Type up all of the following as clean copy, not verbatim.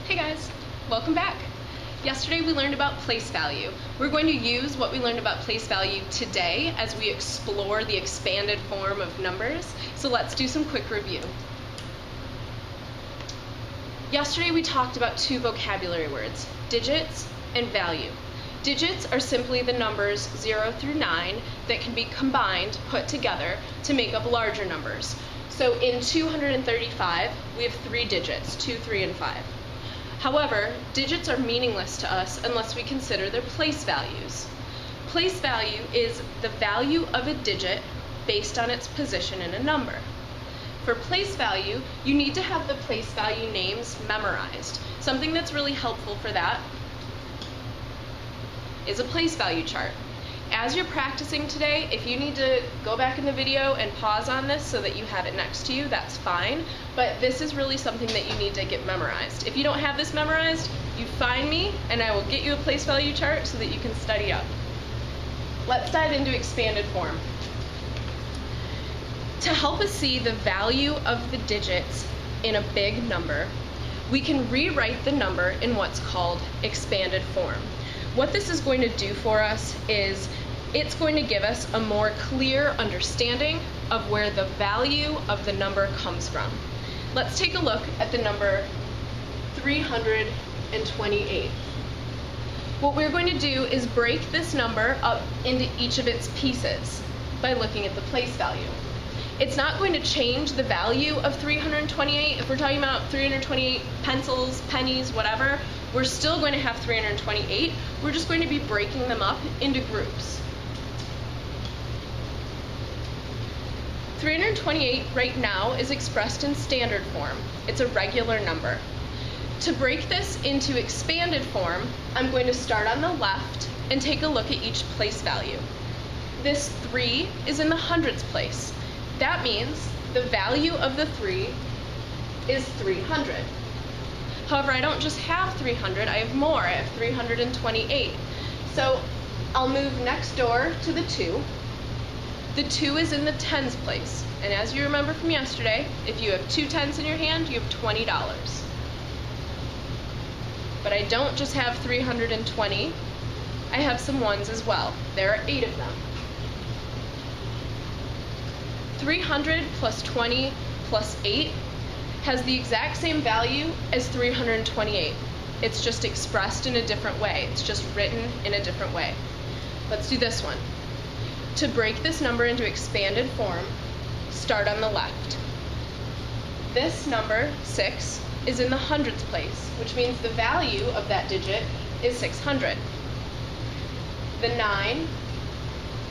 Hey guys, welcome back. Yesterday we learned about place value. We're going to use what we learned about place value today as we explore the expanded form of numbers. So let's do some quick review. Yesterday we talked about two vocabulary words, digits and value. Digits are simply the numbers 0 through 9 that can be combined, put together, to make up larger numbers. So in 235, we have 3 digits, 2, 3, and 5. However, digits are meaningless to us unless we consider their place values. Place value is the value of a digit based on its position in a number. For place value, you need to have the place value names memorized. Something that's really helpful for that is a place value chart. As you're practicing today, if you need to go back in the video and pause on this so that you have it next to you, that's fine. But this is really something that you need to get memorized. If you don't have this memorized, you find me and I will get you a place value chart so that you can study up. Let's dive into expanded form. To help us see the value of the digits in a big number, we can rewrite the number in what's called expanded form. What this is going to do for us is it's going to give us a more clear understanding of where the value of the number comes from. Let's take a look at the number 328. What we're going to do is break this number up into each of its pieces by looking at the place value. It's not going to change the value of 328. If we're talking about 328 pencils, pennies, whatever, we're still going to have 328. We're just going to be breaking them up into groups. 328 right now is expressed in standard form. It's a regular number. To break this into expanded form, I'm going to start on the left and take a look at each place value. This 3 is in the hundreds place. That means the value of the 3 is 300. However, I don't just have 300, I have more. I have 328. So I'll move next door to the 2. The 2 is in the tens place. And as you remember from yesterday, if you have 2 tens in your hand, you have $20. But I don't just have 320. I have some ones as well. There are 8 of them. 300 plus 20 plus 8 has the exact same value as 328. It's just expressed in a different way. It's just written in a different way. Let's do this one. To break this number into expanded form, start on the left. This number, 6, is in the hundreds place, which means the value of that digit is 600. The 9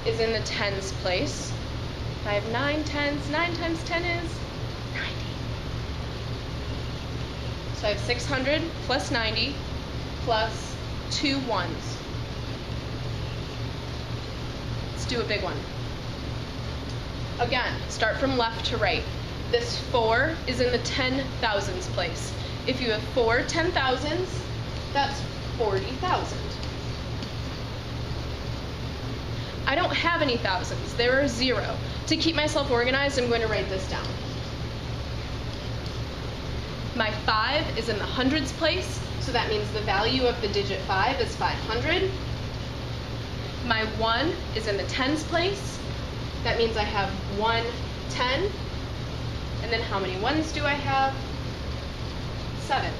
is in the tens place. I have 9 tens. 9 times 10 is 90. So I have 600 plus 90 plus 2 ones. Let's do a big one. Again, start from left to right. This 4 is in the 10,000s place. If you have 4 10,000s, that's 40,000. I don't have any thousands. There are 0. To keep myself organized, I'm going to write this down. My 5 is in the hundreds place, so that means the value of the digit 5 is 500. My 1 is in the tens place. That means I have 1 10. And then how many ones do I have? 7.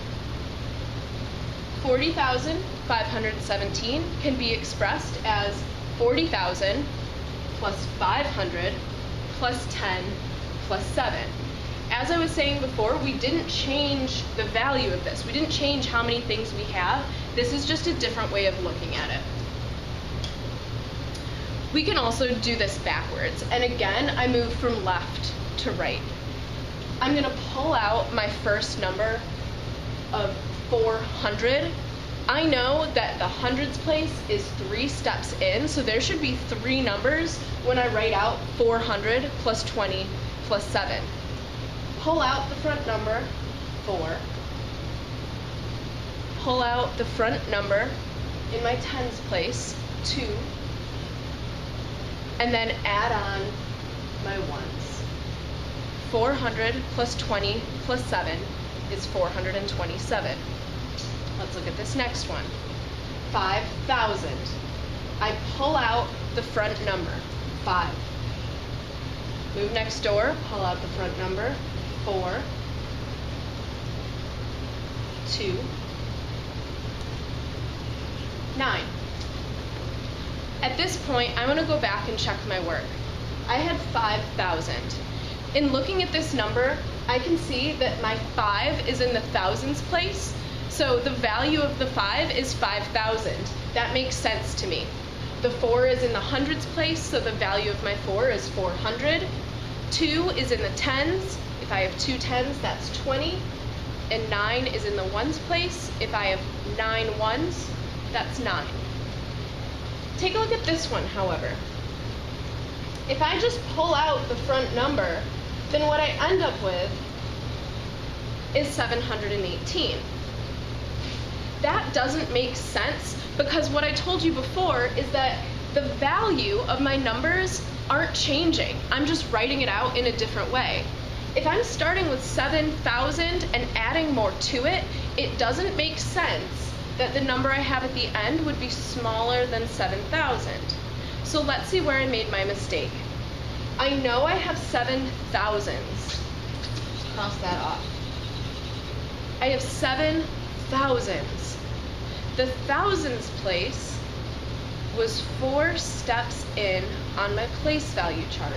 40,517 can be expressed as 40,000 plus 500 plus 10 plus 7. As I was saying before, we didn't change the value of this. We didn't change how many things we have. This is just a different way of looking at it. We can also do this backwards. And again, I move from left to right. I'm going to pull out my first number of 400. I know that the hundreds place is 3 steps in, so there should be 3 numbers when I write out 400 plus 20 plus 7. Pull out the front number, 4. Pull out the front number in my tens place, 2. And then add on my ones. 400 plus 20 plus 7 is 427. Let's look at this next one. 5,000. I pull out the front number, 5. Move next door, pull out the front number, 4, 2, 9. At this point, I'm going to go back and check my work. I had 5,000. In looking at this number, I can see that my 5 is in the thousands place, so the value of the 5 is 5,000. That makes sense to me. The 4 is in the hundreds place, so the value of my 4 is 400. 2 is in the tens. If I have 2 tens, that's 20. And 9 is in the ones place. If I have 9 ones, that's 9. Take a look at this one, however. If I just pull out the front number, then what I end up with is 718. That doesn't make sense because what I told you before is that the value of my numbers aren't changing. I'm just writing it out in a different way. If I'm starting with 7,000 and adding more to it, it doesn't make sense that the number I have at the end would be smaller than 7,000. So let's see where I made my mistake. I know I have 7 thousands. Cross that off. I have 7 thousands. The thousands place was 4 steps in on my place value chart.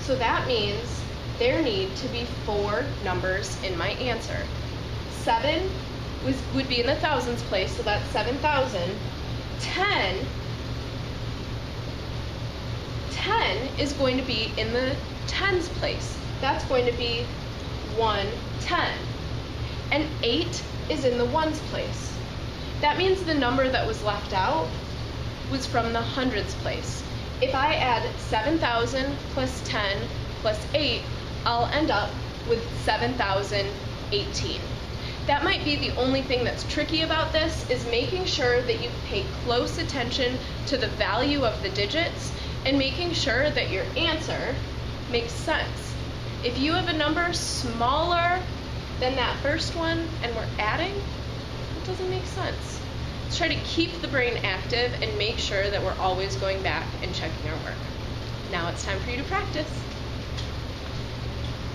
So that means there need to be 4 numbers in my answer. 7 would be in the thousands place, so that's 7,000. 10 is going to be in the tens place. That's going to be 110. And 8 is in the ones place. That means the number that was left out was from the hundreds place. If I add 7,000 plus 10 plus 8, I'll end up with 7,018. That might be the only thing that's tricky about this, is making sure that you pay close attention to the value of the digits and making sure that your answer makes sense. If you have a number smaller than that first one and we're adding, it doesn't make sense. Let's try to keep the brain active and make sure that we're always going back and checking our work. Now it's time for you to practice.